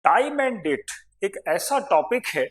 Time and date एक ऐसा topic है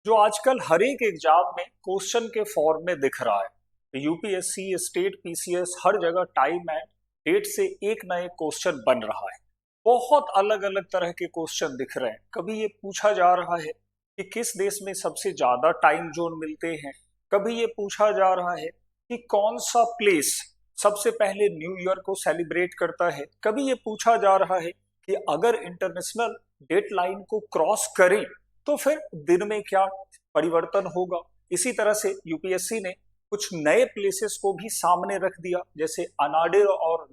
जो आजकल हर एक एग्जाम में क्वेश्चन के फॉर्म में दिख रहा है। यूपीएससी, स्टेट पीसीएस, हर जगह टाइम एंड डेट से एक ना एक क्वेश्चन बन रहा है। बहुत अलग अलग तरह के क्वेश्चन दिख रहे हैं। कभी ये पूछा जा रहा है कि किस देश में सबसे ज्यादा टाइम जोन मिलते हैं, कभी ये पूछा जा रहा है कि कौन सा प्लेस सबसे पहले न्यू ईयर को सेलिब्रेट करता है, कभी ये पूछा जा रहा है कि अगर इंटरनेशनल डेडलाइन को क्रॉस करें तो फिर दिन में क्या परिवर्तन होगा। इसी तरह से यूपीएससी ने कुछ नए प्लेसेस को भी सामने रख दिया, जैसे अनाडिर और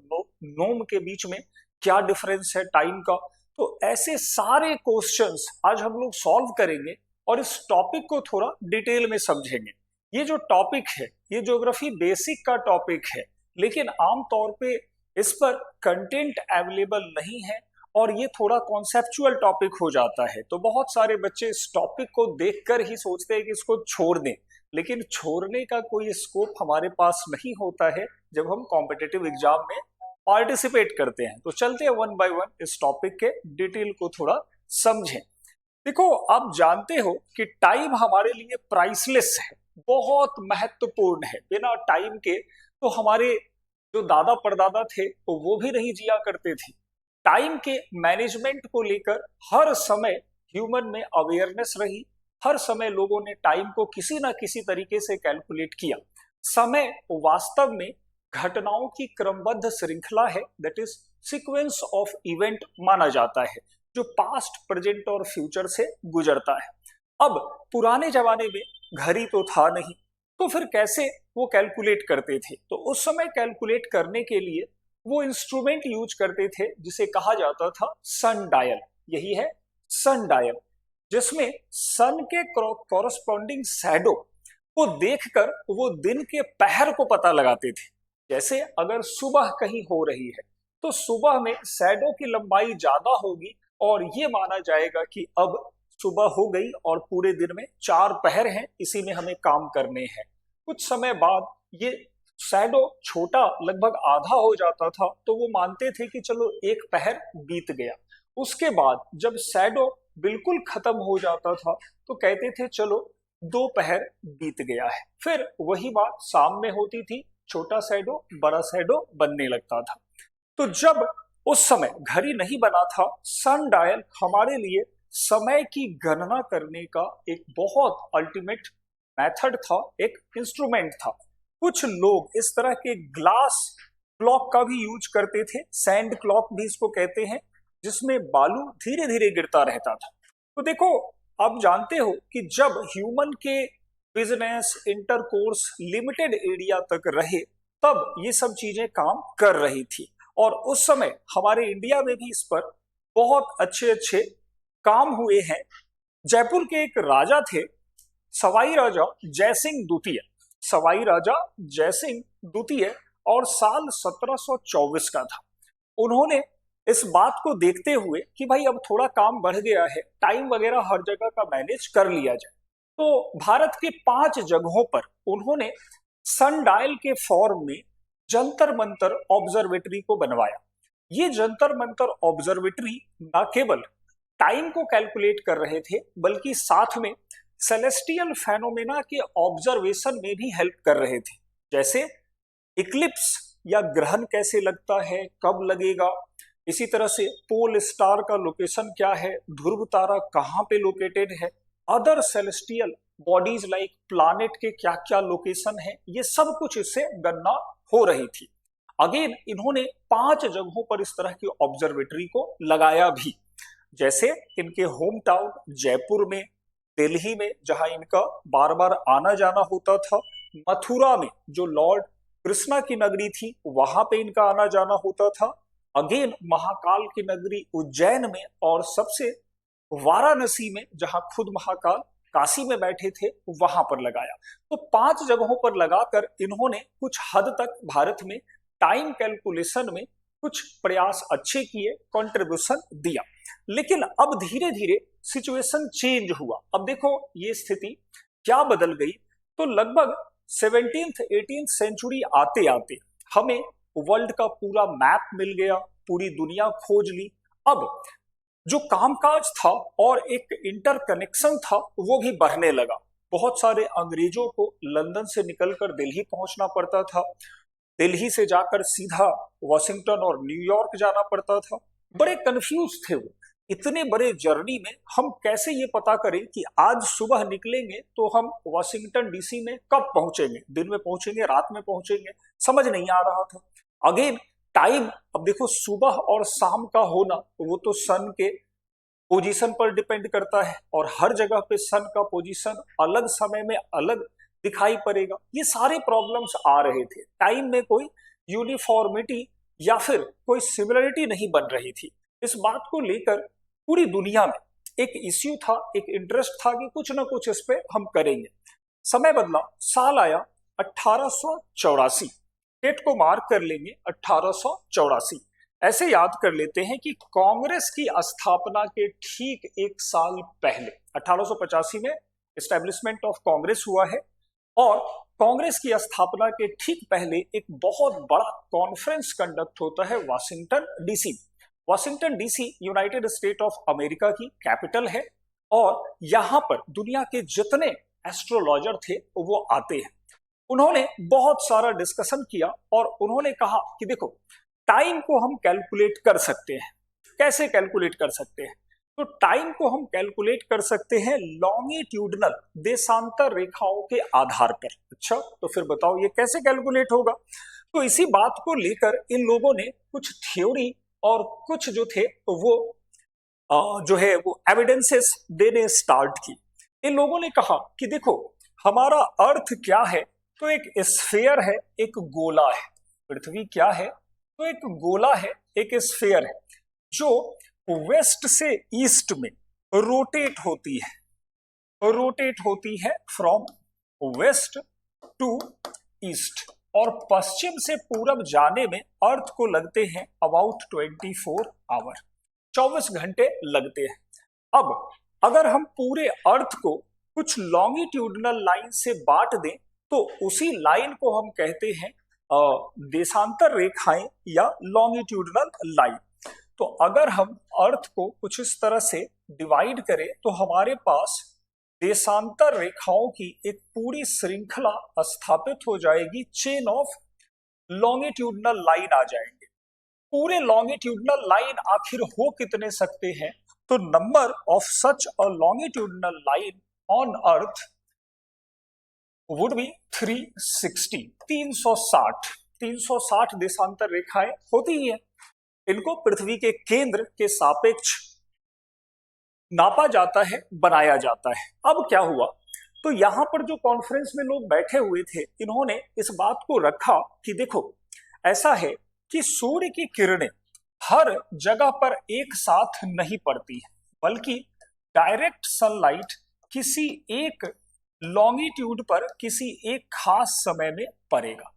नोम के बीच में क्या डिफरेंस है टाइम का। तो ऐसे सारे क्वेश्चंस आज हम लोग सॉल्व करेंगे और इस टॉपिक को थोड़ा डिटेल में समझेंगे। ये जो टॉपिक है ये ज्योग्राफी बेसिक का टॉपिक है, लेकिन आमतौर पे इस पर कंटेंट अवेलेबल नहीं है और ये थोड़ा कॉन्सेप्चुअल टॉपिक हो जाता है। तो बहुत सारे बच्चे इस टॉपिक को देखकर ही सोचते हैं कि इसको छोड़ दें, लेकिन छोड़ने का कोई स्कोप हमारे पास नहीं होता है जब हम कॉम्पिटिटिव एग्जाम में पार्टिसिपेट करते हैं। तो चलते हैं वन बाय वन इस टॉपिक के डिटेल को थोड़ा समझें। देखो, आप जानते हो कि टाइम हमारे लिए प्राइसलेस है, बहुत महत्वपूर्ण है। बिना टाइम के तो हमारे जो दादा परदादा थे तो वो भी नहीं जिया करते थे। टाइम के मैनेजमेंट को लेकर हर समय ह्यूमन में अवेयरनेस रही, हर समय लोगों ने टाइम को किसी ना किसी तरीके से कैलकुलेट किया। समय वास्तव में घटनाओं की क्रमबद्ध श्रृंखला है, that is sequence of event माना जाता है, जो पास्ट, प्रेजेंट और फ्यूचर से गुजरता है। अब पुराने जमाने में घड़ी तो था नहीं, तो फिर कैसे वो कैलकुलेट करते थे? तो उस समय कैलकुलेट करने के लिए वो इंस्ट्रूमेंट यूज करते थे जिसे कहा जाता था सन डायल। यही है सन डायल, जिसमें सन के कॉरस्पॉन्डिंग शैडो को देखकर वो दिन के पहर को पता लगाते थे। जैसे अगर सुबह कहीं हो रही है तो सुबह में शैडो की लंबाई ज्यादा होगी और ये माना जाएगा कि अब सुबह हो गई और पूरे दिन में 4 पहर हैं, इसी में हमें काम करने हैं। कुछ समय बाद ये शैडो छोटा, लगभग आधा हो जाता था, तो वो मानते थे कि चलो 1 पहर बीत गया। उसके बाद जब शैडो बिल्कुल खत्म हो जाता था तो कहते थे चलो 2 पहर बीत गया है। फिर वही बात शाम में होती थी, छोटा शैडो बड़ा शैडो बनने लगता था। तो जब उस समय घड़ी नहीं बना था, सन डायल हमारे लिए समय की गणना करने का एक बहुत अल्टीमेट मेथड था, एक इंस्ट्रूमेंट था। कुछ लोग इस तरह के ग्लास क्लॉक का भी यूज करते थे, सैंड क्लॉक भी इसको कहते हैं, जिसमें बालू धीरे धीरे गिरता रहता था। तो देखो, आप जानते हो कि जब ह्यूमन के बिजनेस, इंटरकोर्स लिमिटेड एरिया तक रहे तब ये सब चीजें काम कर रही थी, और उस समय हमारे इंडिया में भी इस पर बहुत अच्छे अच्छे काम हुए हैं। जयपुर के एक राजा थे, सवाई राजा जयसिंह द्वितीय। सवाई राजा जयसिंह द्वितीय और साल 1724 का था। उन्होंने इस बात को देखते हुए कि भाई अब थोड़ा काम बढ़ गया है, टाइम वगैरह हर जगह का मैनेज कर लिया जाए, तो भारत के 5 जगहों पर उन्होंने सन डायल के फॉर्म में जंतर मंतर ऑब्जर्वेटरी को बनवाया। ये जंतर मंतर ऑब्जर्वेटरी न केवल टाइम को कैलकुलेट कर रहे थे, बल्कि साथ में सेलेस्टियल फेनोमेना के ऑब्जर्वेशन में भी हेल्प कर रहे थे। जैसे इक्लिप्स या ग्रहण कैसे लगता है, कब लगेगा, इसी तरह से पोल स्टार का लोकेशन क्या है, ध्रुव तारा कहाँ पे लोकेटेड है, other celestial bodies like planet के क्या क्या लोकेशन है, ये सब कुछ इससे गणना हो रही थी। अगेन इन्होंने 5 जगहों पर इस तरह की ऑब्जर्वेटरी को लगाया भी, जैसे इनके होम टाउन जयपुर में, दिल्ली में जहां इनका बार बार आना जाना होता था, मथुरा में जो लॉर्ड कृष्णा की नगरी थी वहां पे इनका आना जाना होता था, अगेन महाकाल की नगरी उज्जैन में, और सबसे वाराणसी में जहां खुद महाकाल काशी में बैठे थे वहां पर लगाया। तो 5 जगहों पर लगाकर इन्होंने कुछ हद तक भारत में टाइम कैलकुलेशन में कुछ प्रयास अच्छे किए, कंट्रीब्यूशन दिया। लेकिन अब धीरे धीरे सिचुएशन चेंज हुआ। अब देखो ये स्थिति क्या बदल गई, तो लगभग 17th 18th सेंचुरी आते आते हमें वर्ल्ड का पूरा मैप मिल गया, पूरी दुनिया खोज ली। अब जो कामकाज था और एक इंटरकनेक्शन था वो भी बढ़ने लगा। बहुत सारे अंग्रेजों को लंदन से निकलकर दिल्ली पहुंचना पड़ता था, दिल्ली से जाकर सीधा वॉशिंगटन और न्यूयॉर्क जाना पड़ता था। बड़े कंफ्यूज थे वो। इतने बड़े जर्नी में हम कैसे ये पता करें कि आज सुबह निकलेंगे तो हम वॉशिंगटन डीसी में कब पहुंचेंगे, दिन में पहुंचेंगे, रात में पहुंचेंगे, समझ नहीं आ रहा था। अगेन टाइम, अब देखो सुबह और शाम का होना वो तो सन के पोजीशन पर डिपेंड करता है, और हर जगह पे सन का पोजीशन अलग समय में अलग दिखाई पड़ेगा। ये सारे प्रॉब्लम्स आ रहे थे, टाइम में कोई यूनिफॉर्मिटी या फिर कोई सिमिलरिटी नहीं बन रही थी। इस बात को लेकर पूरी दुनिया में एक इश्यू था, एक इंटरेस्ट था कि कुछ ना कुछ इस पे हम करेंगे। समय बदला, साल आया 1884, डेट को मार्क कर लेंगे 1884। ऐसे याद कर लेते हैं कि कांग्रेस की स्थापना के ठीक एक साल पहले 1885 में एस्टेब्लिशमेंट ऑफ कांग्रेस हुआ है, और कांग्रेस की स्थापना के ठीक पहले एक बहुत बड़ा कॉन्फ्रेंस कंडक्ट होता है Washington DC. Washington DC United state of America की कैपिटल है, और यहां पर दुनिया के जितने एस्ट्रोलॉजर थे वो आते हैं। उन्होंने बहुत सारा डिस्कशन किया और उन्होंने कहा कि देखो, टाइम को हम कैलकुलेट कर सकते हैं। कैसे कैलकुलेट कर सकते हैं? तो टाइम को हम कैलकुलेट कर सकते हैं लॉन्गिट्यूडनल, देशांतर रेखाओं के आधार पर। अच्छा, तो फिर बताओ ये कैसे कैलकुलेट होगा? तो इसी बात को लेकर इन लोगों ने कुछ थ्योरी और कुछ जो थे तो वो जो है वो एविडेंसेस देने स्टार्ट की। इन लोगों ने कहा कि देखो, हमारा अर्थ क्या है? तो एक स्फीयर है, एक गोला है। पृथ्वी क्या है? तो एक गोला है, एक स्फीयर है, जो वेस्ट से ईस्ट में रोटेट होती है, रोटेट होती है फ्रॉम वेस्ट टू ईस्ट, और पश्चिम से पूरब जाने में अर्थ को लगते हैं अबाउट 24 आवर, 24 घंटे लगते हैं। अब अगर हम पूरे अर्थ को कुछ लॉन्गिट्यूडनल लाइन से बांट दें तो उसी लाइन को हम कहते हैं देशांतर रेखाएं या लॉन्गिट्यूडनल लाइन। तो अगर हम अर्थ को कुछ इस तरह से डिवाइड करें तो हमारे पास देशांतर रेखाओं की एक पूरी श्रृंखला स्थापित हो जाएगी, चेन ऑफ लॉन्गिट्यूडनल लाइन आ जाएंगे। पूरे लॉन्गिट्यूडनल लाइन आखिर हो कितने सकते हैं? तो number of such a longitudinal line on earth would be 360, 360 देशांतर रेखाएं होती ही है। इनको पृथ्वी के केंद्र के सापेक्ष नापा जाता है, बनाया जाता है। अब क्या हुआ, तो यहां पर जो कॉन्फ्रेंस में लोग बैठे हुए थे, इन्होंने इस बात को रखा कि देखो, ऐसा है कि सूर्य की किरणें हर जगह पर एक साथ नहीं पड़ती है, बल्कि डायरेक्ट सनलाइट किसी एक लॉन्गिट्यूड पर किसी एक खास समय में पड़ेगा।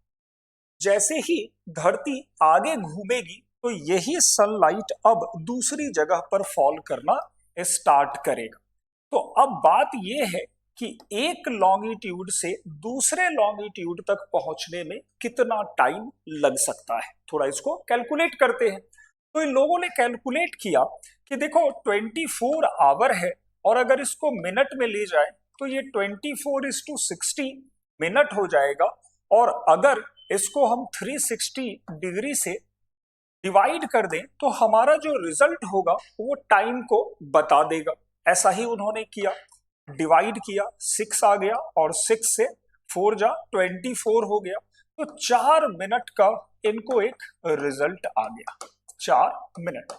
जैसे ही धरती आगे घूमेगी तो यही सनलाइट अब दूसरी जगह पर फॉल करना स्टार्ट करेगा। तो अब बात यह है कि एक लॉन्गिट्यूड से दूसरे लॉन्गिट्यूड तक पहुंचने में कितना टाइम लग सकता है, थोड़ा इसको कैलकुलेट करते हैं। तो इन लोगों ने कैलकुलेट किया कि देखो 24 आवर है, और अगर इसको मिनट में ले जाए तो ये 24:60 मिनट हो जाएगा, और अगर इसको हम 360 डिग्री से डिवाइड कर दें तो हमारा जो रिजल्ट होगा वो टाइम को बता देगा। ऐसा ही उन्होंने किया, डिवाइड किया, 6 आ गया, और 6 से 4 जा 24 हो गया। तो 4 मिनट का इनको एक रिजल्ट आ गया। 4 मिनट।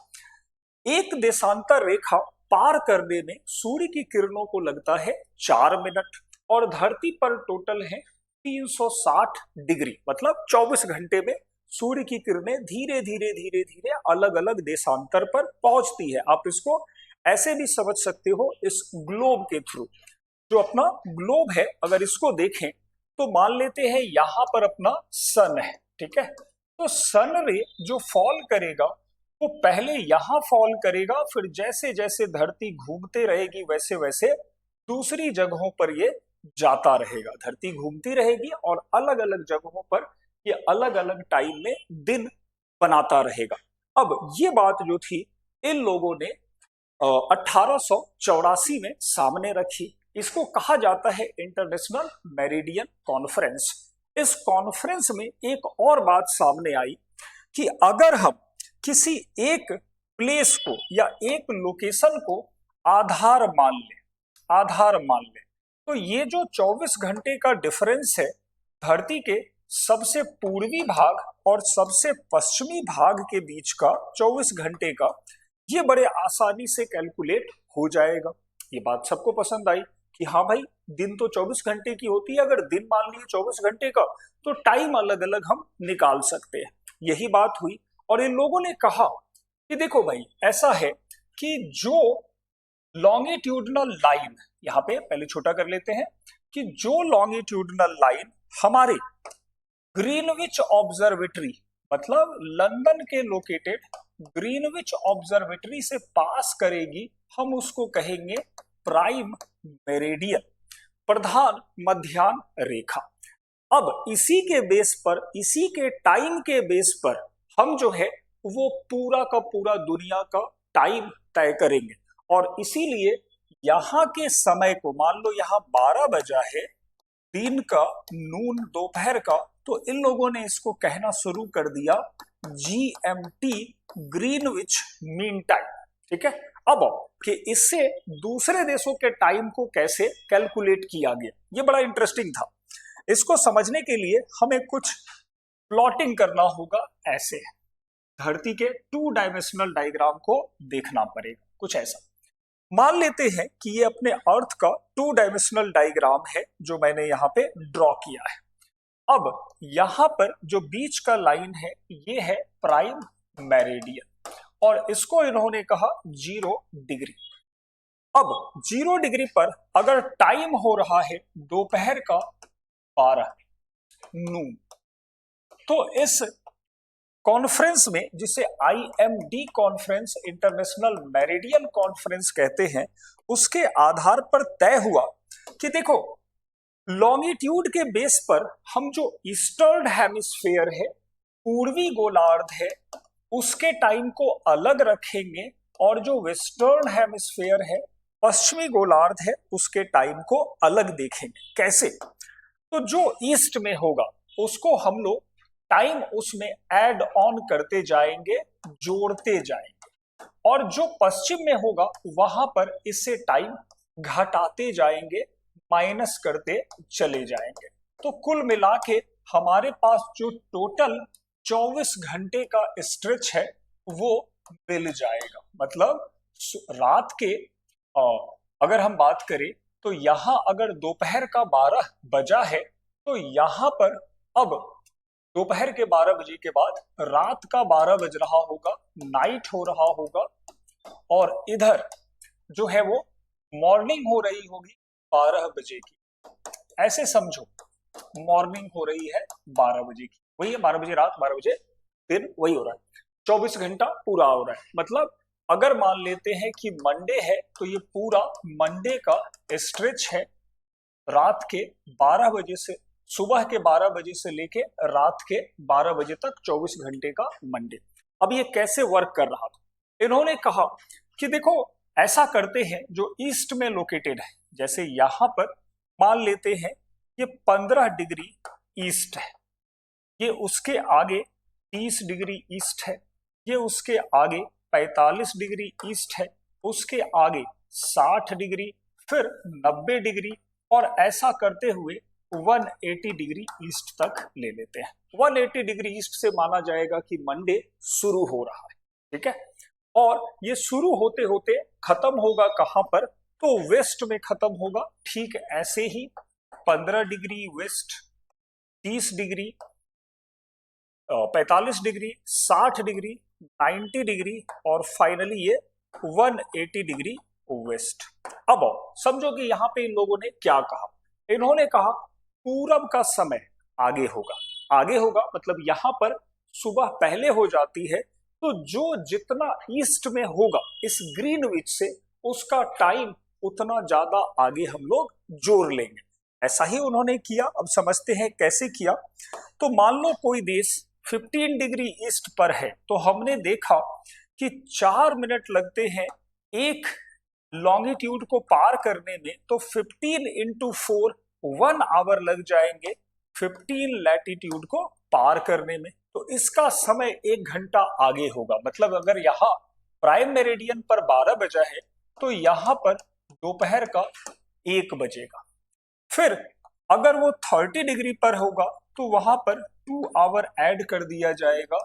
एक देशांतर रेखा पार करने में सूर्य की किरणों को लगता है 4 मिनट, और धरती पर टोटल है 360 डिग्री, मतलब 24 घंटे में सूर्य की किरणें धीरे धीरे धीरे धीरे अलग अलग देशांतर पर पहुंचती है। आप इसको ऐसे भी समझ सकते हो, इस ग्लोब के थ्रू। जो अपना ग्लोब है, अगर इसको देखें तो मान लेते हैं यहां पर अपना सन है, ठीक है। तो सन रे जो फॉल करेगा वो पहले यहां फॉल करेगा, फिर जैसे जैसे धरती घूमते रहेगी वैसे वैसे दूसरी जगहों पर ये जाता रहेगा। धरती घूमती रहेगी और अलग अलग जगहों पर ये अलग अलग टाइम में दिन बनाता रहेगा। अब ये बात जो थी, इन लोगों ने 1884 में सामने रखी। इसको कहा जाता है इंटरनेशनल मेरिडियन कॉन्फ्रेंस। इस कॉन्फ्रेंस में एक और बात सामने आई कि अगर हम किसी एक प्लेस को या एक लोकेशन को आधार मान ले तो ये जो 24 घंटे का डिफरेंस है धरती के सबसे पूर्वी भाग और सबसे पश्चिमी भाग के बीच का 24 घंटे का, ये बड़े आसानी से कैलकुलेट हो जाएगा। ये बात सबको पसंद आई कि हाँ भाई, दिन तो 24 घंटे की होती है, अगर दिन मान लिए 24 घंटे का तो टाइम अलग अलग हम निकाल सकते हैं। यही बात हुई और इन लोगों ने कहा कि देखो भाई, ऐसा है कि जो लॉन्गिट्यूडनल लाइन, यहां पे पहले छोटा कर लेते हैं, कि जो लॉन्गिट्यूडनल लाइन हमारे ग्रीनविच ऑब्जर्वेटरी, मतलब लंदन के लोकेटेड ग्रीनविच ऑब्जर्वेटरी से पास करेगी, हम उसको कहेंगे प्राइम मेरिडियन, प्रधान मध्याह्न रेखा। अब इसी के बेस पर, इसी के टाइम के बेस पर हम जो है वो पूरा का पूरा दुनिया का टाइम तय करेंगे। और इसीलिए यहाँ के समय को, मान लो यहाँ 12 बजा है दिन का, नून दोपहर का, तो इन लोगों ने इसको कहना शुरू कर दिया GMT, ग्रीनविच मीन टाइम। ठीक है। अब कि इससे दूसरे देशों के टाइम को कैसे कैलकुलेट किया गया, ये बड़ा इंटरेस्टिंग था। इसको समझने के लिए हमें कुछ प्लॉटिंग करना होगा। ऐसे धरती के 2 डायमेंशनल डायग्राम को देखना पड़ेगा। कुछ ऐसा मान लेते हैं कि ये अपने अर्थ का 2 डायमेंशनल डायग्राम है जो मैंने यहाँ पे ड्रॉ किया है। अब यहाँ पर जो बीच का लाइन है ये है प्राइम मेरिडियन और इसको इन्होंने कहा 0 डिग्री। अब 0 डिग्री पर अगर टाइम हो रहा है दोपहर का 12 नून, तो इस कॉन्फ्रेंस में, जिसे IMD conference, international meridian conference कहते हैं, उसके आधार पर तय हुआ कि देखो, लॉन्गिट्यूड के बेस पर हम जो ईस्टर्न हेमिस्फीयर है, पूर्वी गोलार्ध है, उसके टाइम को अलग रखेंगे और जो वेस्टर्न हेमिस्फीयर है, पश्चिमी गोलार्ध है, उसके टाइम को अलग देखेंगे। कैसे? तो जो ईस्ट में होगा उसको हम लोग टाइम उसमें ऐड ऑन करते जाएंगे, जोड़ते जाएंगे, और जो पश्चिम में होगा वहां पर इससे टाइम घटाते जाएंगे, माइनस करते चले जाएंगे। तो कुल मिला के हमारे पास जो टोटल 24 घंटे का स्ट्रेच है वो मिल जाएगा। मतलब रात के अगर हम बात करें तो यहां अगर दोपहर का 12 बजा है तो यहां पर अब दोपहर के 12 बजे के बाद रात का 12 बज रहा होगा, नाइट हो रहा होगा, और इधर जो है वो मॉर्निंग हो रही होगी 12 बजे की। ऐसे समझो, मॉर्निंग हो रही है 12 बजे की, वही है 12 बजे रात, 12 बजे दिन, वही हो रहा है। 24 घंटा पूरा हो रहा है। मतलब अगर मान लेते हैं कि मंडे है तो ये पूरा मंडे का स्ट्रेच है, रात के 12 बजे से, सुबह के 12 बजे से लेके रात के 12 बजे तक 24 घंटे का मंडे। अब ये कैसे वर्क कर रहा था? इन्होंने कहा कि देखो, ऐसा करते हैं, जो ईस्ट में लोकेटेड है, जैसे यहां पर मान लेते हैं ये 15 डिग्री ईस्ट है, ये उसके आगे 30 डिग्री ईस्ट है, ये उसके आगे 45 डिग्री ईस्ट है, उसके आगे 60 डिग्री, फिर 90 डिग्री, और ऐसा करते हुए 180 डिग्री ईस्ट तक ले लेते हैं। 180 डिग्री ईस्ट से माना जाएगा कि मंडे शुरू हो रहा है। ठीक है। और ये शुरू होते होते खत्म होगा कहां पर? तो वेस्ट में खत्म होगा। ठीक ऐसे ही 15 degree west, 30 degree, 45 degree, 60 degree, 90 degree, और फाइनली ये 180 डिग्री वेस्ट। अब समझो कि यहां पे इन लोगों ने क्या कहा। इन्होंने कहा पूरब का समय आगे होगा। आगे होगा मतलब यहां पर सुबह पहले हो जाती है, तो जो जितना ईस्ट में होगा इस ग्रीनविच से, उसका टाइम उतना ज्यादा आगे हम लोग जोड़ लेंगे। ऐसा ही उन्होंने किया। अब समझते हैं कैसे किया। तो मान लो कोई देश 15 डिग्री ईस्ट पर है, तो हमने देखा कि 4 मिनट लगते हैं एक लॉन्गिट्यूड को पार करने में तो 15 इंटू 4 1 आवर लग जाएंगे 15 लैटिट्यूड को पार करने में। तो इसका समय 1 घंटा आगे होगा। मतलब अगर यहाँ प्राइम मेरिडियन पर 12 बजा है तो यहाँ पर दोपहर का 1 बजेगा। फिर अगर वो 30 डिग्री पर होगा तो वहां पर 2 आवर ऐड कर दिया जाएगा,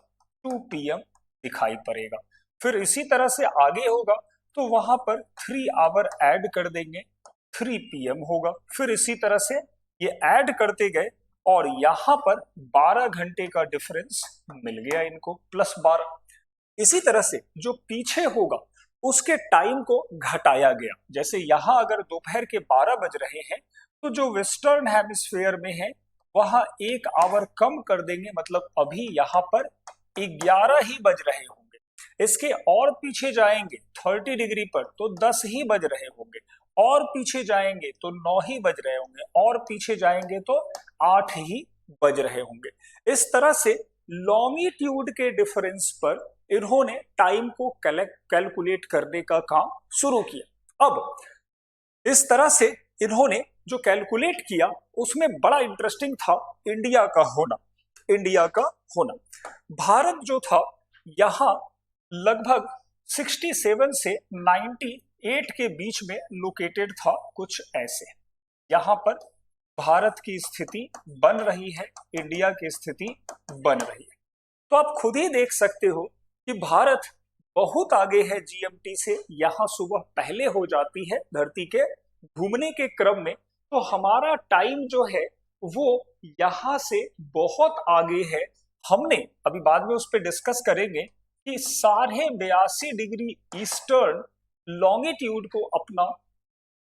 2 PM दिखाई पड़ेगा। फिर इसी तरह से आगे होगा तो वहां पर 3 आवर ऐड कर देंगे, 3 PM होगा। फिर इसी तरह से ये ऐड करते गए और यहाँ पर 12 घंटे का डिफरेंस मिल गया इनको, +12। इसी तरह से जो पीछे होगा उसके टाइम को घटाया गया। जैसे यहाँ अगर दोपहर के 12 बज रहे हैं तो जो वेस्टर्न हेमिस्फेयर में है वहां 1 आवर कम कर देंगे, मतलब अभी यहाँ पर 11 ही बज रहे होंगे। इसके और पीछे जाएंगे 30 डिग्री पर तो 10 ही बज रहे होंगे, और पीछे जाएंगे तो 9 ही बज रहे होंगे, और पीछे जाएंगे तो 8 ही बज रहे होंगे। इस तरह से लॉन्गिट्यूड के डिफरेंस पर इन्होंने टाइम को कैलकुलेट करने का काम शुरू किया। अब इस तरह से इन्होंने जो कैलकुलेट किया उसमें बड़ा इंटरेस्टिंग था इंडिया का होना। इंडिया का होना, भारत जो था यहाँ लगभग 67 से 98 के बीच में लोकेटेड था, कुछ ऐसे। यहाँ पर भारत की स्थिति बन रही है, इंडिया की स्थिति बन रही है। तो आप खुद ही देख सकते हो कि भारत बहुत आगे है GMT से। यहाँ सुबह पहले हो जाती है धरती के घूमने के क्रम में, तो हमारा टाइम जो है वो यहाँ से बहुत आगे है। हमने अभी बाद में उस पर डिस्कस करेंगे कि 82.5 डिग्री ईस्टर्न लॉन्गिट्यूड को अपना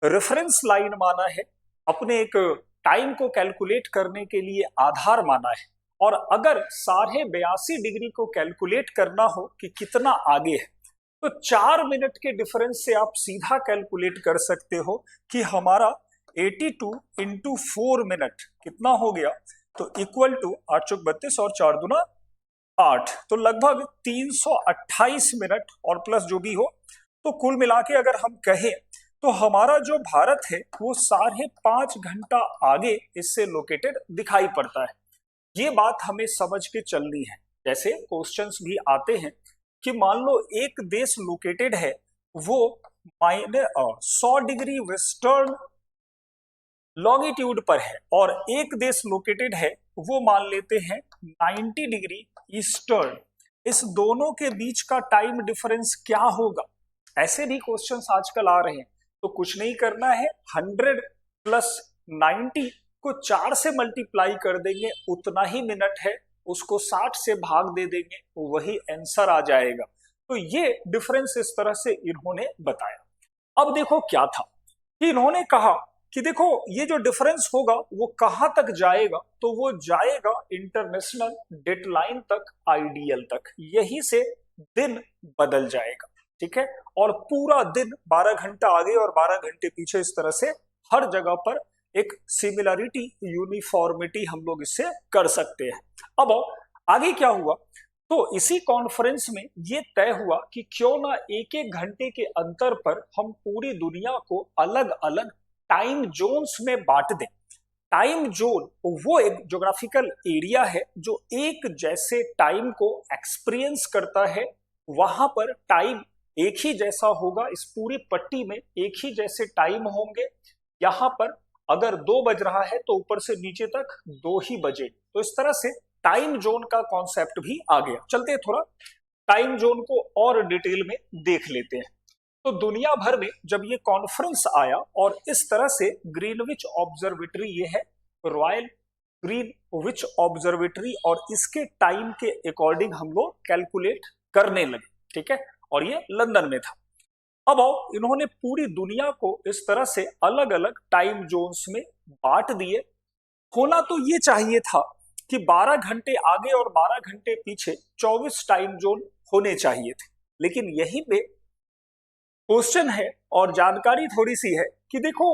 रेफरेंस लाइन माना है, अपने एक टाइम को कैलकुलेट करने के लिए आधार माना है। और अगर 82.5 डिग्री को कैलकुलेट करना हो कि कितना आगे है तो 4 मिनट के डिफरेंस से आप सीधा कैलकुलेट कर सकते हो कि हमारा 82 इंटू 4 मिनट कितना हो गया, तो इक्वल टू 8 चौक 32 और 4 दूना 8, तो लगभग 328 मिनट और प्लस जो भी हो। तो कुल मिला के अगर हम कहें तो हमारा जो भारत है वो 5.5 घंटा आगे इससे लोकेटेड दिखाई पड़ता है। ये बात हमें समझ के चलनी है। जैसे क्वेश्चंस भी आते हैं कि मान लो एक देश लोकेटेड है वो 100 डिग्री वेस्टर्न लॉन्गिट्यूड पर है, और एक देश लोकेटेड है वो मान लेते हैं 90 डिग्री ईस्टर्न। इस दोनों के बीच का टाइम डिफरेंस क्या होगा, ऐसे भी क्वेश्चंस आजकल आ रहे हैं। तो कुछ नहीं करना है, 100 प्लस 90 को 4 से मल्टीप्लाई कर देंगे, उतना ही मिनट है, उसको 60 से भाग दे देंगे, वही आंसर आ जाएगा। तो ये डिफरेंस इस तरह से इन्होंने बताया। अब देखो क्या था कि इन्होंने कहा कि देखो ये जो डिफरेंस होगा वो कहां तक जाएगा, तो वो जाएगा इंटरनेशनल डेडलाइन तक, आइडियल तक। यही से दिन बदल जाएगा, ठीक है। और पूरा दिन 12 घंटा आगे और 12 घंटे पीछे, इस तरह से हर जगह पर एक सिमिलरिटी, यूनिफॉर्मिटी हम लोग इससे कर सकते हैं। अब आगे क्या हुआ, तो इसी कॉन्फ्रेंस में ये तय हुआ कि क्यों ना एक एक घंटे के अंतर पर हम पूरी दुनिया को अलग अलग टाइम जोन्स में बांट दें। टाइम जोन वो एक ज्योग्राफिकल एरिया है जो एक जैसे टाइम को एक्सपीरियंस करता है। वहां पर टाइम एक ही जैसा होगा, इस पूरी पट्टी में एक ही जैसे टाइम होंगे। यहाँ पर अगर 2 बज रहा है तो ऊपर से नीचे तक 2 ही बजे। तो इस तरह से टाइम जोन का कॉन्सेप्ट भी आ गया। चलते हैं थोड़ा टाइम जोन को और डिटेल में देख लेते हैं। तो दुनिया भर में जब ये कॉन्फ्रेंस आया और इस तरह से ग्रीनविच ऑब्जर्वेटरी, ये है रॉयल ग्रीनविच ऑब्जर्वेटरी, और इसके टाइम के अकॉर्डिंग हम लोग कैलकुलेट करने लगे, ठीक है। और ये लंदन में था। अब आओ, इन्होंने पूरी दुनिया को इस तरह से अलग अलग टाइम जोन्स में बांट दिए। होना तो ये चाहिए था कि 12 घंटे आगे और 12 घंटे पीछे 24 टाइम जोन होने चाहिए थे, लेकिन यहीं पे क्वेश्चन है और जानकारी थोड़ी सी है कि देखो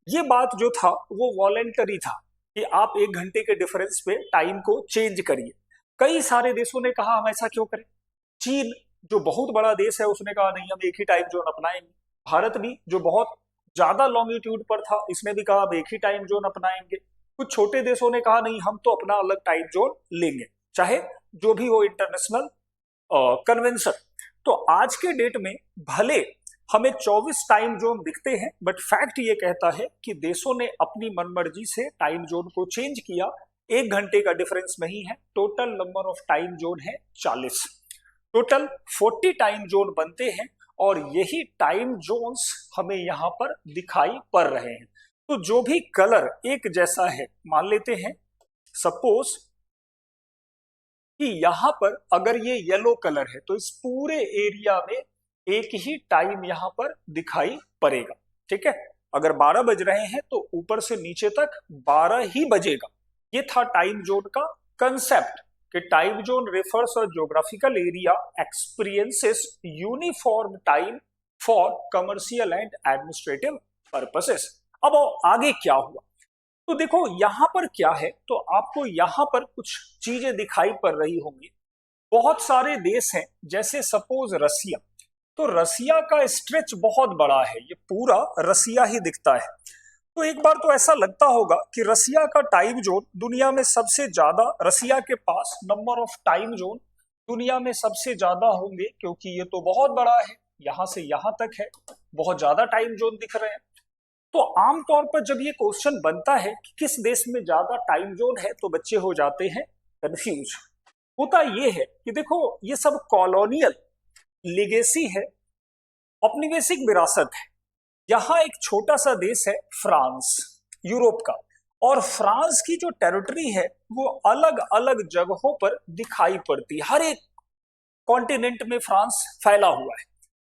ये बात जो था वो वॉलेंटरी था कि आप 1 घंटे के डिफरेंस पे टाइम को चेंज करिए। कई सारे देशों ने कहा हम ऐसा क्यों करें। चीन जो बहुत बड़ा देश है उसने कहा नहीं हम एक ही टाइम जोन अपनाएंगे। भारत भी जो बहुत ज्यादा लॉन्गिट्यूड पर था इसने भी कहा हम एक ही टाइम जोन अपनाएंगे। कुछ छोटे देशों ने कहा नहीं हम तो अपना अलग टाइम जोन लेंगे, चाहे जो भी हो इंटरनेशनल कन्वेंशन। तो आज के डेट में भले हमें 24 टाइम जोन दिखते हैं, बट फैक्ट ये कहता है कि देशों ने अपनी मनमर्जी से टाइम जोन को चेंज किया। 1 घंटे का डिफरेंस नहीं है। Total number of time zone है 40। टोटल 40 टाइम जोन बनते हैं और यही टाइम जोन्स हमें यहाँ पर दिखाई पड़ रहे हैं। तो जो भी कलर एक जैसा है, मान लेते हैं सपोज कि यहां पर अगर ये येलो कलर है तो इस पूरे एरिया में एक ही टाइम यहां पर दिखाई पड़ेगा। ठीक है, अगर 12 बज रहे हैं तो ऊपर से नीचे तक 12 ही बजेगा। ये था टाइम जोन का कंसेप्ट कि time zone refers a geographical area experiences uniform time for commercial and administrative purposes. अब आगे क्या हुआ तो देखो यहां पर क्या है, तो आपको यहां पर कुछ चीजें दिखाई पड़ रही होंगी। बहुत सारे देश हैं, जैसे सपोज रसिया, तो रसिया का स्ट्रेच बहुत बड़ा है, ये पूरा रसिया ही दिखता है। तो एक बार तो ऐसा लगता होगा कि रसिया का टाइम जोन दुनिया में सबसे ज्यादा, रसिया के पास नंबर ऑफ टाइम जोन दुनिया में सबसे ज्यादा होंगे, क्योंकि ये तो बहुत बड़ा है, यहां से यहां तक है, बहुत ज्यादा टाइम जोन दिख रहे हैं। तो आमतौर पर जब ये क्वेश्चन बनता है कि किस देश में ज्यादा टाइम जोन है, तो बच्चे हो जाते हैं कंफ्यूज। होता ये है कि देखो ये सब कॉलोनियल लिगेसी है, औपनिवेशिक विरासत है। यहाँ एक छोटा सा देश है फ्रांस, यूरोप का, और फ्रांस की जो टेरिटरी है वो अलग अलग जगहों पर दिखाई पड़ती है। हर एक कॉन्टिनेंट में फ्रांस फैला हुआ है।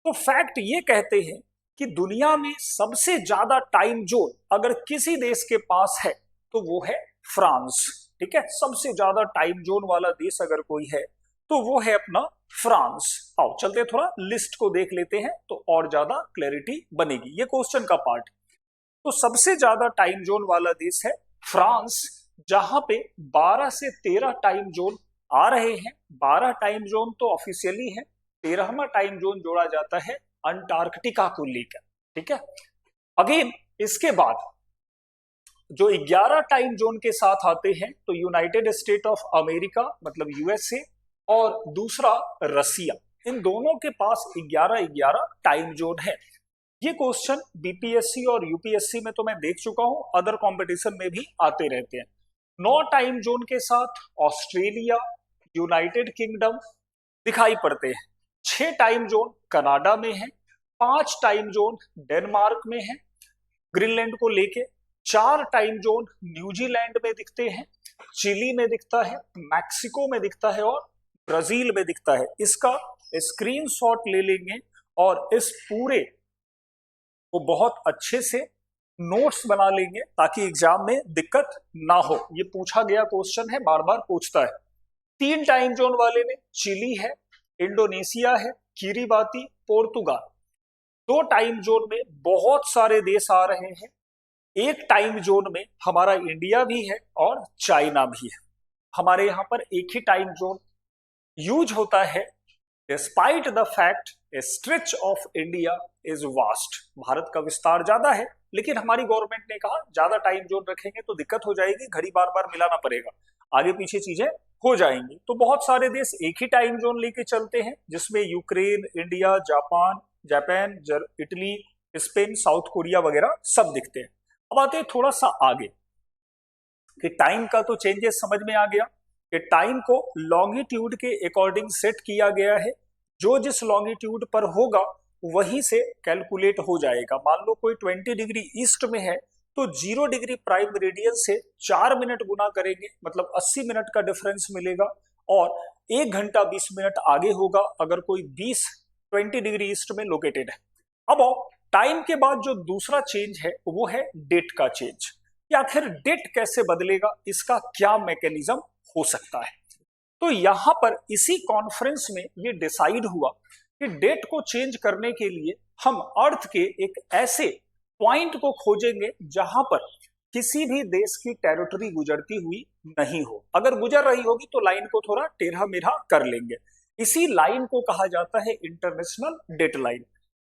तो फैक्ट ये कहते हैं कि दुनिया में सबसे ज्यादा टाइम जोन अगर किसी देश के पास है तो वो है फ्रांस। ठीक है, सबसे ज्यादा टाइम जोन वाला देश अगर कोई है तो वो है अपना फ्रांस। आओ चलते थोड़ा लिस्ट को देख लेते हैं तो और ज्यादा क्लैरिटी बनेगी, ये क्वेश्चन का पार्ट। तो सबसे ज्यादा टाइम जोन वाला देश है फ्रांस, जहां पे 12 से 13 टाइम जोन आ रहे हैं। 12 टाइम जोन तो ऑफिशियली है, 13वां टाइम जोन जोड़ा जाता है अंटार्कटिका को लेकर। ठीक है, अगेन इसके बाद जो 11 टाइम जोन के साथ आते हैं तो यूनाइटेड स्टेट ऑफ अमेरिका मतलब यूएसए और दूसरा रसिया, इन दोनों के पास 11-11 टाइम जोन है। ये क्वेश्चन बीपीएससी और यूपीएससी में तो मैं देख चुका हूं, अदर कंपटीशन में भी आते रहते हैं। 9 टाइम जोन के साथ ऑस्ट्रेलिया, यूनाइटेड किंगडम दिखाई पड़ते हैं। 6 टाइम जोन कनाडा में है, 5 टाइम जोन डेनमार्क में है ग्रीनलैंड को लेके, 4 टाइम जोन न्यूजीलैंड में दिखते हैं, चिली में दिखता है, मैक्सिको में दिखता है और ब्राजील में दिखता है। इसका स्क्रीनशॉट ले लेंगे और इस पूरे को बहुत अच्छे से नोट्स बना लेंगे ताकि एग्जाम में दिक्कत ना हो। ये पूछा गया क्वेश्चन है, बार बार पूछता है। 3 टाइम जोन वाले में चिली है, इंडोनेशिया है, किरिबाती, पोर्तुगाल। 2 टाइम जोन में बहुत सारे देश आ रहे हैं। 1 टाइम जोन में हमारा इंडिया भी है और चाइना भी है। हमारे यहाँ पर एक ही टाइम जोन यूज होता है, despite the fact A stretch of India is vast. Bharat का विस्तार ज्यादा है, लेकिन हमारी गवर्नमेंट ने कहा ज्यादा टाइम जोन रखेंगे तो दिक्कत हो जाएगी, घड़ी बार बार मिलाना पड़ेगा, आगे पीछे चीजें हो जाएंगी। तो बहुत सारे देश एक ही टाइम जोन लेके चलते हैं, जिसमें Ukraine, India, Japan, Italy, Spain, south Korea वगैरह सब दिखते हैं। अब आते हैं थोड़ा सा आगे कि टाइम का तो चेंजेस समझ में आ गया कि टाइम को लॉन्गिट्यूड के अकॉर्डिंग सेट किया गया है। जो जिस लॉन्गिट्यूड पर होगा वहीं से कैलकुलेट हो जाएगा। मान लो कोई 20 डिग्री ईस्ट में है तो 0 डिग्री प्राइम मेरिडियन से 4 मिनट गुना करेंगे, मतलब 80 मिनट का डिफरेंस मिलेगा। और 1 घंटा 20 मिनट आगे होगा अगर कोई 20 डिग्री ईस्ट में लोकेटेड है। अब टाइम के बाद जो दूसरा चेंज है वो है डेट का चेंज। या आखिर डेट कैसे बदलेगा, इसका क्या मैकेनिज्म हो सकता है। तो यहां पर इसी कॉन्फ्रेंस में ये डिसाइड हुआ कि डेट को चेंज करने के लिए हम अर्थ के एक ऐसे पॉइंट को खोजेंगे जहां पर किसी भी देश की टेरिटरी गुजरती हुई नहीं हो। अगर गुजर रही होगी तो लाइन को थोड़ा टेढ़ा मेढ़ा कर लेंगे। इसी लाइन को कहा जाता है इंटरनेशनल डेट लाइन।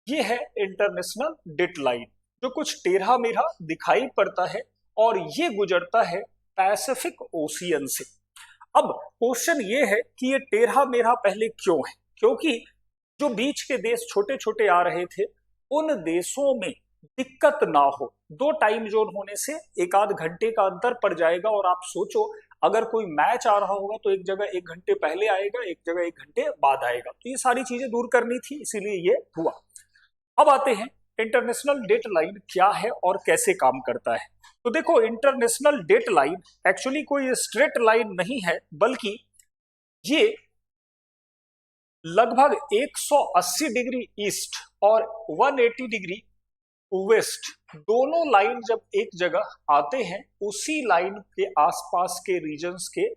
ये है इंटरनेशनल डेट लाइन, जो कुछ टेढ़ा मेढ़ा दिखाई पड़ता है और ये गुजरता है पैसिफिक ओशियन से। अब क्वेश्चन ये है कि ये टेढ़ा मेढ़ा पहले क्यों है? क्योंकि जो बीच के देश छोटे छोटे आ रहे थे, उन देशों में दिक्कत ना हो। दो टाइम जोन होने से एक आध घंटे का अंतर पड़ जाएगा, और आप सोचो अगर कोई मैच आ रहा होगा तो एक जगह 1 घंटे पहले आएगा, एक जगह 1 घंटे बाद आएगा। तो ये सारी चीजें दूर करनी थी, इसीलिए ये हुआ। अब आते हैं इंटरनेशनल डेट लाइन क्या है और कैसे काम करता है। तो देखो, इंटरनेशनल डेट लाइन एक्चुअली कोई स्ट्रेट लाइन नहीं है, बल्कि ये लगभग 180 डिग्री ईस्ट और 180 डिग्री वेस्ट, दोनों लाइन जब एक जगह आते हैं, उसी लाइन के आसपास के रीजन्स के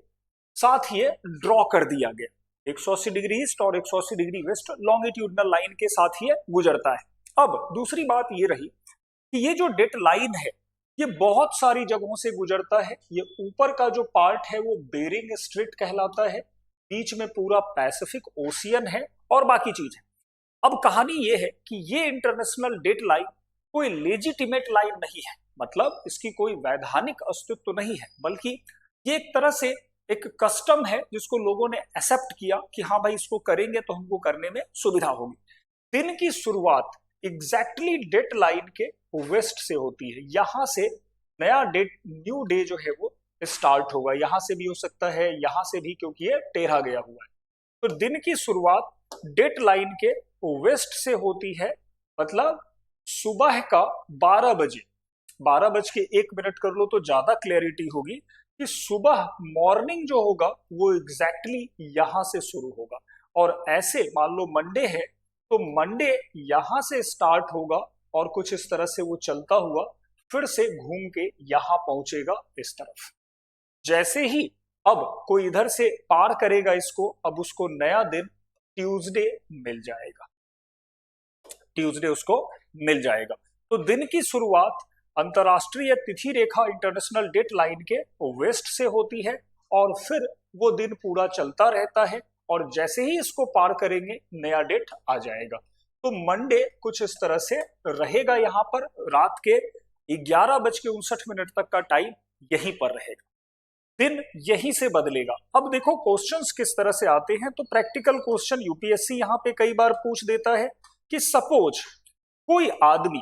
साथ ये ड्रॉ कर दिया गया। 180 डिग्री ईस्ट और 180 डिग्री वेस्ट लॉन्गिट्यूडनल लाइन के साथ ये गुजरता है। अब दूसरी बात ये रही कि ये जो डेट लाइन है, ये बहुत सारी जगहों से गुजरता है। ये ऊपर का जो पार्ट है वो बेरिंग स्ट्रेट कहलाता है, बीच में पूरा पैसिफिक ओशियन है और बाकी चीज है। अब कहानी ये है कि ये इंटरनेशनल डेट लाइन कोई लेजिटिमेट लाइन नहीं है, मतलब इसकी कोई वैधानिक अस्तित्व तो नहीं है, बल्कि ये एक तरह से एक कस्टम है जिसको लोगों ने एक्सेप्ट किया कि हाँ भाई, इसको करेंगे तो हमको करने में सुविधा होगी। दिन की शुरुआत एग्जैक्टली डेट लाइन के वेस्ट से होती है। यहां से नया न्यू डे जो है वो स्टार्ट होगा। यहां से भी हो सकता है, यहां से भी, क्योंकि ये टेढ़ा गया हुआ है। तो दिन की शुरुआत डेट लाइन के वेस्ट से होती है, मतलब सुबह का 12 बजे, 12:01 कर लो तो ज्यादा क्लैरिटी होगी कि सुबह मॉर्निंग जो होगा वो एग्जैक्टली यहां से शुरू होगा। और ऐसे मान लो मंडे है तो मंडे यहां से स्टार्ट होगा और कुछ इस तरह से वो चलता हुआ फिर से घूम के यहां पहुंचेगा इस तरफ। जैसे ही अब कोई इधर से पार करेगा इसको, अब उसको नया दिन ट्यूसडे मिल जाएगा, ट्यूसडे उसको मिल जाएगा। तो दिन की शुरुआत अंतरराष्ट्रीय तिथि रेखा इंटरनेशनल डेट लाइन के वेस्ट से होती है और फिर वो दिन पूरा चलता रहता है, और जैसे ही इसको पार करेंगे नया डेट आ जाएगा। तो मंडे कुछ इस तरह से रहेगा, यहां पर रात के 11:59 तक का टाइम यहीं पर रहेगा, दिन यहीं से बदलेगा। अब देखो क्वेश्चंस किस तरह से आते हैं। तो प्रैक्टिकल क्वेश्चन यूपीएससी यहां पे कई बार पूछ देता है कि सपोज कोई आदमी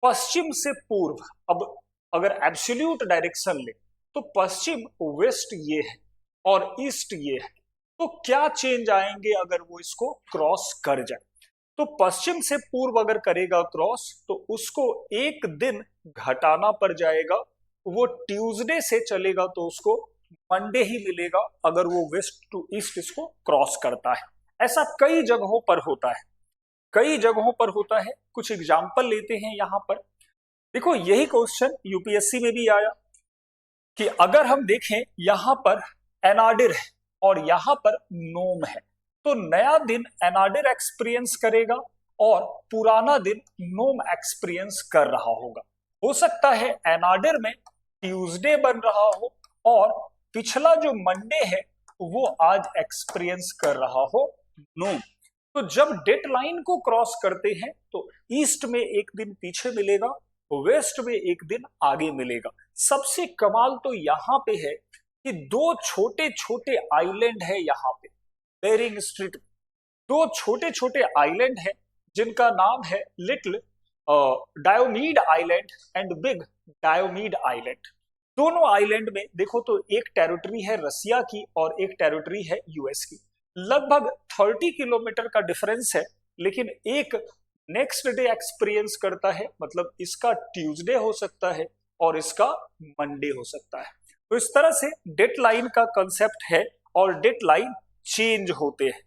पश्चिम से पूर्व, अब अगर एब्सोल्यूट डायरेक्शन ले तो पश्चिम वेस्ट ये है और ईस्ट ये है, तो क्या चेंज आएंगे अगर वो इसको क्रॉस कर जाए। तो पश्चिम से पूर्व अगर करेगा क्रॉस तो उसको एक दिन घटाना पड़ जाएगा, वो ट्यूसडे से चलेगा तो उसको मंडे ही मिलेगा अगर वो वेस्ट टू ईस्ट इसको क्रॉस करता है। ऐसा कई जगहों पर होता है, कई जगहों पर होता है। कुछ एग्जाम्पल लेते हैं यहां पर। देखो, यही क्वेश्चन यूपीएससी में भी आया कि अगर हम देखें यहां पर एनाडिर है और यहां पर नोम है, तो नया दिन एनाडिर एक्सपीरियंस करेगा और पुराना दिन नोम एक्सपीरियंस कर रहा होगा। हो सकता है एनाडिर में ट्यूसडे बन रहा हो और पिछला जो मंडे है वो आज एक्सपीरियंस कर रहा हो नोम। तो जब डेट लाइन को क्रॉस करते हैं तो ईस्ट में एक दिन पीछे मिलेगा, वेस्ट में एक दिन आगे मिलेगा। सबसे कमाल तो यहां पे है कि दो छोटे छोटे आइलैंड है यहां पे बेरिंग स्ट्रेट, दो छोटे छोटे आइलैंड है जिनका नाम है little Diomede island and big Diomede island. दोनों आइलैंड में देखो तो एक टेरिटरी है रसिया की और एक टेरिटरी है यूएस की। लगभग 30 किलोमीटर का डिफरेंस है, लेकिन एक नेक्स्ट डे एक्सपीरियंस करता है, मतलब इसका ट्यूसडे हो सकता है और इसका मंडे हो सकता है। तो इस तरह से डेट लाइन का कंसेप्ट है और डेट लाइन चेंज होते हैं।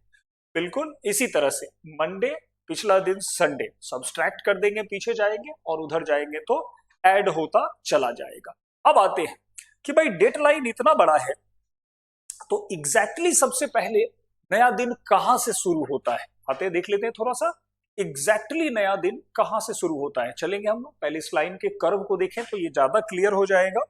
बिल्कुल इसी तरह से मंडे पिछला दिन संडे सब्सट्रैक्ट कर देंगे, पीछे जाएंगे और उधर जाएंगे तो ऐड होता चला जाएगा। अब आते हैं कि भाई डेट लाइन इतना बड़ा है तो एग्जैक्टली सबसे पहले नया दिन कहां से शुरू होता है, आते देख लेते हैं थोड़ा सा। एग्जैक्टली नया दिन कहां से शुरू होता है, चलेंगे हम लोग पहले इस लाइन के कर्व को देखें तो ये ज्यादा क्लियर हो जाएगा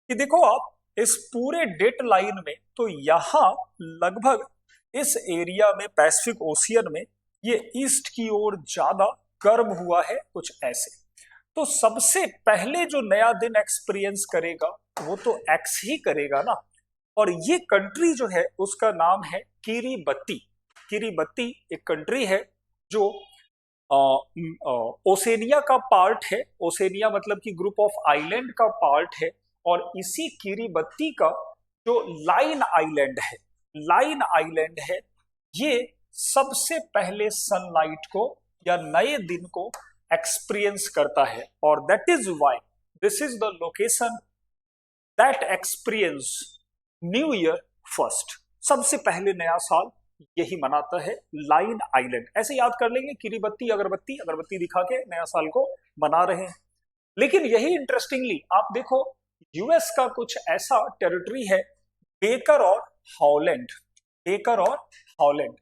कि देखो आप इस पूरे डेट लाइन में तो यहां लगभग इस एरिया में पैसिफिक ओशियन में ये ईस्ट की ओर ज्यादा गर्म हुआ है, कुछ ऐसे। तो सबसे पहले जो नया दिन एक्सपीरियंस करेगा वो तो एक्स ही करेगा ना। और ये कंट्री जो है उसका नाम है किरीबती। किरीबती एक कंट्री है जो ओसेनिया का पार्ट है। ओसेनिया मतलब कि ग्रुप ऑफ आइलैंड का पार्ट है। और इसी किरीबती का जो लाइन आइलैंड है, ये सबसे पहले सनलाइट को या नए दिन को एक्सपीरियंस करता है। और that is why this is the location that experience new year first. सबसे पहले नया साल यही मनाता है, लाइन आइलैंड। ऐसे याद कर लेंगे, किरीबती अगरबत्ती, अगरबत्ती दिखा के नया साल को मना रहे हैं। लेकिन यही इंटरेस्टिंगली आप देखो, यूएस का कुछ ऐसा टेरिटरी है, बेकर और हॉलैंड। बेकर और हॉलैंड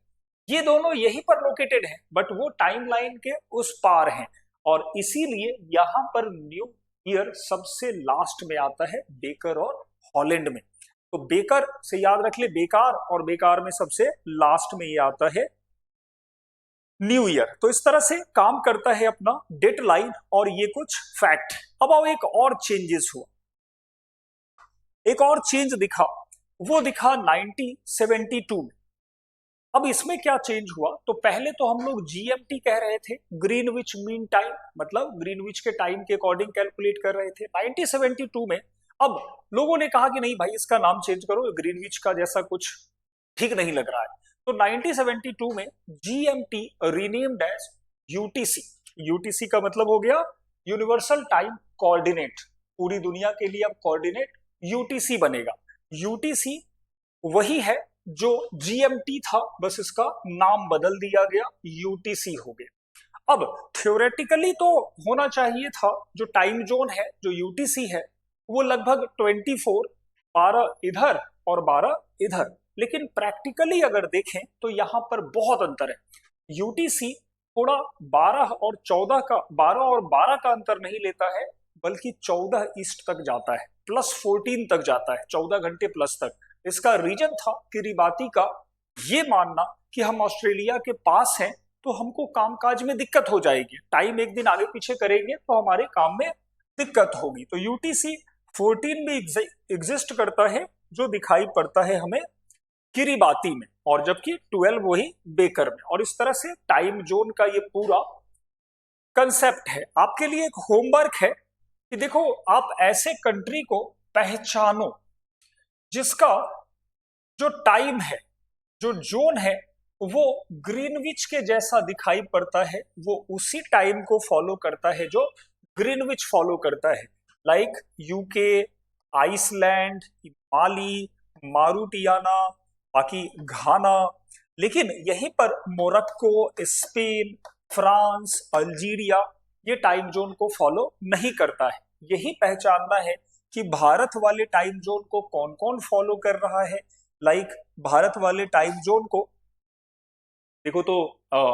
ये दोनों यहीं पर लोकेटेड हैं, बट वो टाइमलाइन के उस पार हैं। और इसीलिए यहां पर न्यू ईयर सबसे लास्ट में आता है, बेकर और हॉलैंड में। तो बेकर से याद रख ले बेकार, और बेकार में सबसे लास्ट में ये आता है न्यू ईयर। तो इस तरह से काम करता है अपना डेट लाइन। और ये कुछ फैक्ट। अब आओ एक और चेंजेस हुआ, एक और चेंज दिखा, वो दिखा 1972 में। अब इसमें क्या चेंज हुआ, तो पहले तो हम लोग जीएमटी कह रहे थे, ग्रीनविच मीन टाइम, मतलब ग्रीनविच के टाइम के अकॉर्डिंग कैलकुलेट कर रहे थे 1972 में। अब लोगों ने कहा कि नहीं भाई इसका नाम चेंज करो, ग्रीनविच का जैसा कुछ ठीक नहीं लग रहा है। तो 1972 में GMT renamed as UTC. UTC का मतलब हो गया यूनिवर्सल टाइम कोऑर्डिनेट। पूरी दुनिया के लिए अब कोऑर्डिनेट यूटीसी बनेगा। यूटीसी वही है जो जीएमटी था, बस इसका नाम बदल दिया गया, यूटीसी हो गया। अब थ्योरेटिकली तो होना चाहिए था, जो टाइम जोन है, जो यूटीसी है, वो लगभग 24, 12 इधर और 12 इधर। लेकिन प्रैक्टिकली अगर देखें तो यहां पर बहुत अंतर है। यूटीसी थोड़ा 12 और 14 का, 12 और 12 का अंतर नहीं लेता है, बल्कि 14 ईस्ट तक जाता है, +14 तक जाता है, 14 घंटे प्लस तक। इसका रीजन था किरीबाती का ये मानना कि हम ऑस्ट्रेलिया के पास हैं तो हमको कामकाज में दिक्कत हो जाएगी, टाइम एक दिन आगे पीछे करेंगे तो हमारे काम में दिक्कत होगी। तो यूटीसी 14 भी एग्जिस्ट करता है, जो दिखाई पड़ता है हमें किरीबाती में, और जबकि 12 वही बेकर में। और इस तरह से टाइम जोन का ये पूरा कंसेप्ट है। आपके लिए एक होमवर्क है कि देखो आप ऐसे कंट्री को पहचानो जिसका जो टाइम है, जो जोन है, वो ग्रीनविच के जैसा दिखाई पड़ता है, वो उसी टाइम को फॉलो करता है जो ग्रीनविच फॉलो करता है। लाइक यूके, आइसलैंड, माली, मारूटियाना, बाकी घाना। लेकिन यहीं पर मोरक्को, स्पेन, फ्रांस, अल्जीरिया ये टाइम जोन को फॉलो नहीं करता है। यही पहचानना है कि भारत वाले टाइम जोन को कौन कौन फॉलो कर रहा है। लाइक भारत वाले टाइम जोन को देखो तो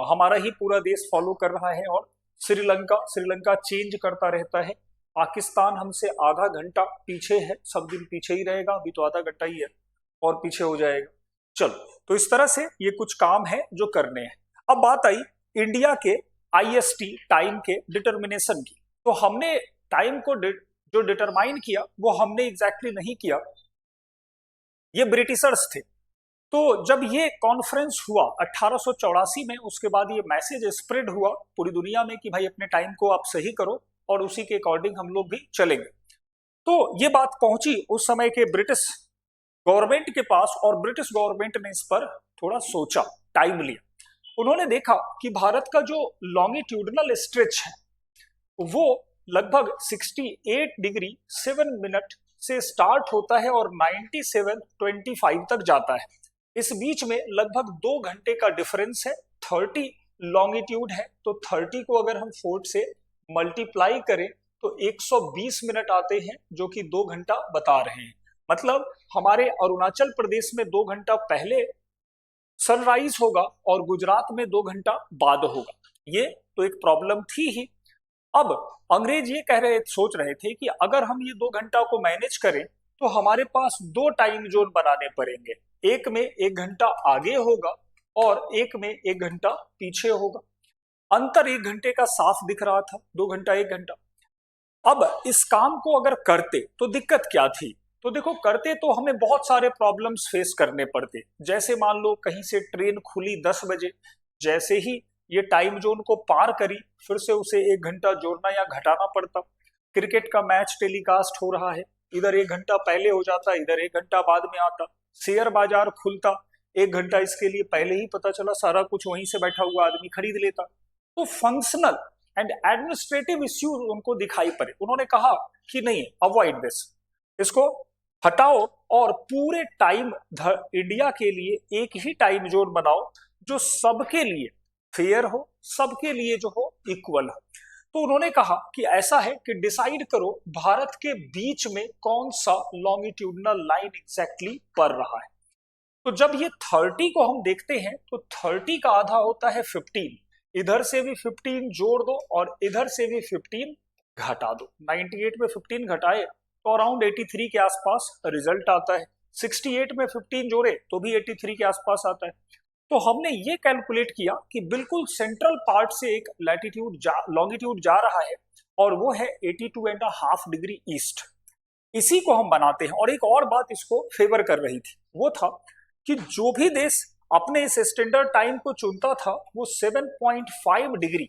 हमारा ही पूरा देश फॉलो कर रहा है। और श्रीलंका चेंज करता रहता है। पाकिस्तान हमसे आधा घंटा पीछे है, सब दिन पीछे ही रहेगा, अभी तो आधा घंटा ही है और पीछे हो जाएगा। चलो, तो इस तरह से ये कुछ काम है जो करने हैं। अब बात आई इंडिया के आईएसटी टाइम के डिटर्मिनेशन की। तो हमने टाइम को जो डिटरमाइन किया वो हमने एग्जैक्टली नहीं किया, ये ब्रिटिशर्स थे। तो जब ये कॉन्फ्रेंस हुआ 1884 में, उसके बाद ये मैसेज स्प्रेड हुआ पूरी दुनिया में कि भाई अपने टाइम को आप सही करो और उसी के अकॉर्डिंग हम लोग भी चलेंगे। तो ये बात पहुंची उस समय के ब्रिटिश गवर्नमेंट के पास, और ब्रिटिश गवर्नमेंट ने इस पर थोड़ा सोचा, टाइम लिया। उन्होंने देखा कि भारत का जो लॉन्गिट्यूडनल स्ट्रेच है वो लगभग 68 डिग्री 7 मिनट से स्टार्ट होता है और 97.25 तक जाता है। इस बीच में लगभग 2 घंटे का डिफरेंस है। 30 लॉन्गिट्यूड है, तो 30 को अगर हम 4 से मल्टीप्लाई करें तो 120 मिनट आते हैं, जो कि 2 घंटा बता रहे हैं। मतलब हमारे अरुणाचल प्रदेश में 2 घंटा पहले सनराइज होगा और गुजरात में 2 घंटा बाद होगा। ये तो एक प्रॉब्लम थी ही। अब अंग्रेज ये सोच रहे थे कि अगर हम ये 2 घंटा को मैनेज करें तो हमारे पास दो टाइम जोन बनाने पड़ेंगे, एक में 1 घंटा आगे होगा और एक में 1 घंटा पीछे होगा। अंतर 1 घंटे का साफ दिख रहा था, 2 घंटा 1 घंटा। अब इस काम को अगर करते तो दिक्कत क्या थी? तो देखो, करते तो हमें बहुत सारे प्रॉब्लम्स फेस करने पड़ते। जैसे मान लो कहीं से ट्रेन खुली 10 बजे, जैसे ही ये टाइम जोन को पार करी फिर से उसे 1 घंटा जोड़ना या घटाना पड़ता। क्रिकेट का मैच टेलीकास्ट हो रहा है, इधर 1 घंटा पहले हो जाता, इधर 1 घंटा बाद में आता। शेयर बाजार खुलता, 1 घंटा इसके लिए पहले ही पता चला, सारा कुछ वहीं से बैठा हुआ आदमी खरीद लेता। तो फंक्शनल एंड एडमिनिस्ट्रेटिव इश्यूज उनको दिखाई पड़े। उन्होंने कहा कि नहीं, अवॉइड दिस, इसको हटाओ और पूरे टाइम इंडिया के लिए एक ही टाइम जोन बनाओ जो सबके लिए फेयर हो, सबके लिए जो हो इक्वल हो। तो उन्होंने कहा कि ऐसा है कि डिसाइड करो भारत के बीच में कौन सा लॉन्गिट्यूडनल लाइन एग्जैक्टली पड़ रहा है। तो जब ये 30 को हम देखते हैं तो 30 का आधा होता है 15, इधर से भी 15 जोड़ दो और इधर से भी 15 घटा दो। 98 में 15 घटाए तो अराउंड 83 के आसपास रिजल्ट आता है। 68 में 15 जोड़े तो भी 83 के आसपास आता है। तो हमने ये कैलकुलेट किया कि बिल्कुल सेंट्रल पार्ट से एक लैटिट्यूड लॉन्गिट्यूड जा रहा है और वो है 82.5 डिग्री ईस्ट। इसी को हम बनाते हैं। और एक और बात इसको फेवर कर रही थी, वो था कि जो भी देश अपने इस स्टैंडर्ड टाइम को चुनता था वो 7.5 डिग्री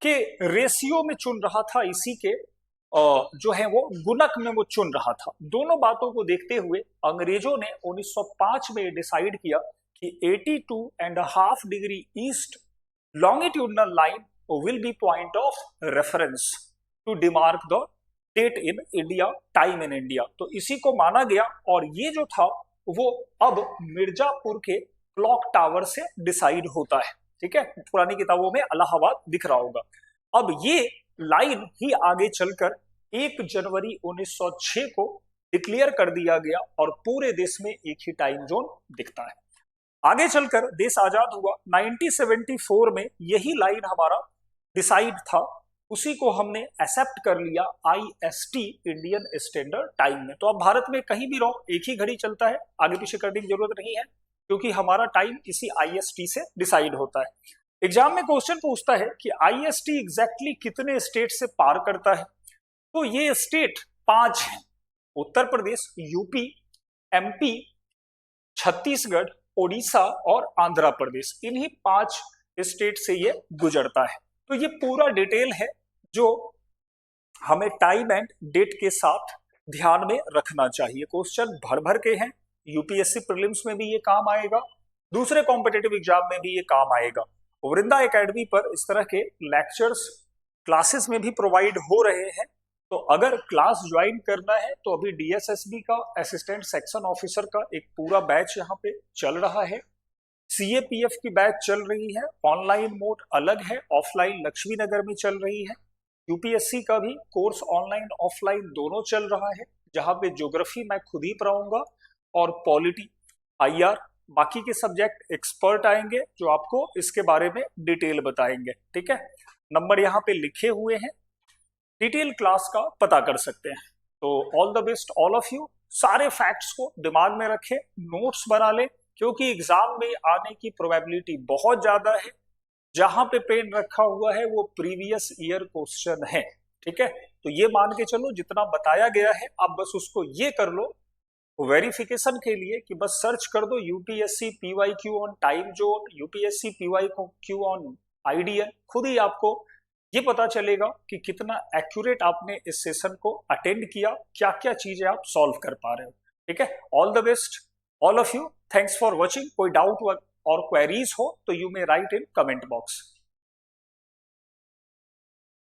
के रेशियो में चुन रहा था, इसी के जो है वो गुणक में वो चुन रहा था। दोनों बातों को देखते हुए अंग्रेजों ने 1905 में डिसाइड किया कि 82.5 degree east longitudinal line will be point of reference to demark the date in India, time in India. तो इसी को माना गया और ये जो था वो अब मिर्जापुर के क्लॉक टावर से डिसाइड होता है। ठीक है, पुरानी किताबों में इलाहाबाद दिख रहा होगा। अब ये लाइन ही आगे चलकर 1 जनवरी 1906 को डिक्लेयर कर दिया गया और पूरे देश में एक ही टाइम जोन दिखता है। आगे चलकर देश आजाद हुआ 1974 में, यही लाइन हमारा डिसाइड था, उसी को हमने एक्सेप्ट कर लिया IST, इंडियन स्टैंडर्ड टाइम में। तो अब भारत में कहीं भी रहो एक ही घड़ी चलता है, आगे पीछे करने की जरूरत नहीं है क्योंकि हमारा टाइम इसी IST से डिसाइड होता है। एग्जाम में क्वेश्चन पूछता है कि IST एग्जैक्टली कितने स्टेट से पार करता है? तो ये स्टेट 5 हैं, उत्तर प्रदेश, यूपी, MP, छत्तीसगढ़, ओडिशा और आंध्र प्रदेश। इन्हीं 5 स्टेट से ये गुजरता है। तो ये पूरा डिटेल है जो हमें टाइम एंड डेट के साथ ध्यान में रखना चाहिए। क्वेश्चन भर भर के हैं, यूपीएससी प्रीलिम्स में भी ये काम आएगा, दूसरे कॉम्पिटिटिव एग्जाम में भी ये काम आएगा। वृंदा एकेडमी पर इस तरह के लेक्चर्स क्लासेस में भी प्रोवाइड हो रहे हैं। तो अगर क्लास ज्वाइन करना है तो अभी DSSB का असिस्टेंट सेक्शन ऑफिसर का एक पूरा बैच यहाँ पे चल रहा है, CAPF की बैच चल रही है, ऑनलाइन मोड अलग है, ऑफलाइन लक्ष्मी नगर में चल रही है। यूपीएससी का भी कोर्स ऑनलाइन ऑफलाइन दोनों चल रहा है, जहाँ पे ज्योग्राफी मैं खुद ही पढ़ाऊंगा और पॉलिटी, IR, बाकी के सब्जेक्ट एक्सपर्ट आएंगे जो आपको इसके बारे में डिटेल बताएंगे। ठीक है, नंबर यहाँ पे लिखे हुए हैं, डिटेल क्लास का पता कर सकते हैं। तो all the best all of you. सारे फैक्ट्स को दिमाग में रखें, नोट्स बना लें, क्योंकि एग्जाम में आने की प्रोबेबिलिटी बहुत ज्यादा है। जहां पे पेन रखा हुआ है वो प्रीवियस ईयर क्वेश्चन है। ठीक है, तो ये मान के चलो जितना बताया गया है आप बस उसको ये कर लो वेरिफिकेशन के लिए कि बस सर्च कर दो UPSC PYQ on time zone, UPSC PYQ on IDN, खुद ही आपको ये पता चलेगा कि कितना एक्यूरेट आपने इस सेशन को अटेंड किया, क्या क्या चीजें आप सॉल्व कर पा रहे हो। ठीक है, all the best all of you, thanks for watching. कोई डाउट और क्वेरीज हो तो you may right in comment box.